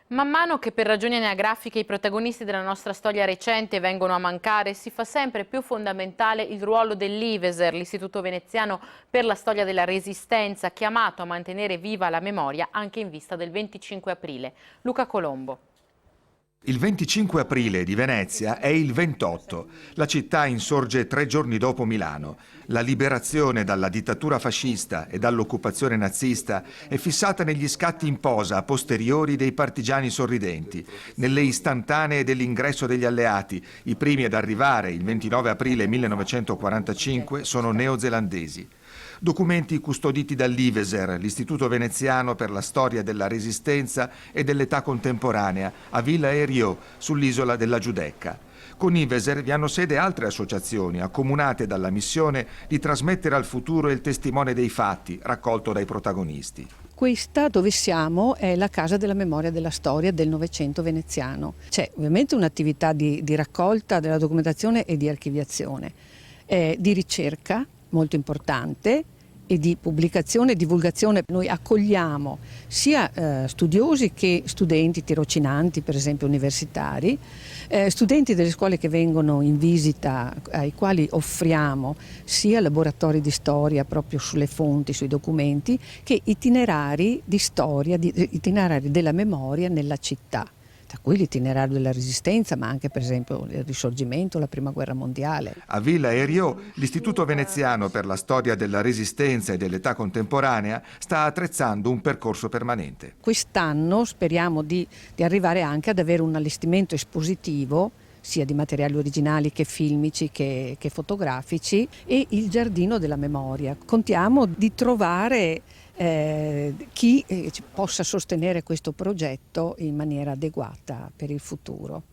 Man mano che per ragioni anagrafiche i protagonisti della nostra storia recente vengono a mancare, si fa sempre più fondamentale il ruolo dell'IVESER, l'Istituto Veneziano per la Storia della Resistenza, chiamato a mantenere viva la memoria anche in vista del 25 aprile. Luca Colombo. Il 25 aprile di Venezia è il 28. La città insorge 3 giorni dopo Milano. La liberazione dalla dittatura fascista e dall'occupazione nazista è fissata negli scatti in posa a posteriori dei partigiani sorridenti, nelle istantanee dell'ingresso degli alleati. I primi ad arrivare il 29 aprile 1945 sono neozelandesi. Documenti custoditi dall'IVESER, l'Istituto Veneziano per la Storia della Resistenza e dell'Età Contemporanea, a Villa Erio, sull'isola della Giudecca. Con IVESER vi hanno sede altre associazioni, accomunate dalla missione di trasmettere al futuro il testimone dei fatti, raccolto dai protagonisti. Questa dove siamo è la Casa della Memoria della Storia del Novecento veneziano. C'è ovviamente un'attività di raccolta della documentazione e di archiviazione, di ricerca molto importante e di pubblicazione e divulgazione. Noi accogliamo sia studiosi che studenti tirocinanti, per esempio universitari, studenti delle scuole che vengono in visita, ai quali offriamo sia laboratori di storia proprio sulle fonti, sui documenti, che itinerari di storia, itinerari della memoria nella città, tra cui l'itinerario della Resistenza, ma anche per esempio il Risorgimento, la Prima Guerra Mondiale. A Villa Erio, l'Istituto Veneziano per la Storia della Resistenza e dell'Età Contemporanea sta attrezzando un percorso permanente. Quest'anno speriamo di arrivare anche ad avere un allestimento espositivo, sia di materiali originali che filmici che fotografici, e il Giardino della Memoria. Contiamo di trovare chi possa sostenere questo progetto in maniera adeguata per il futuro.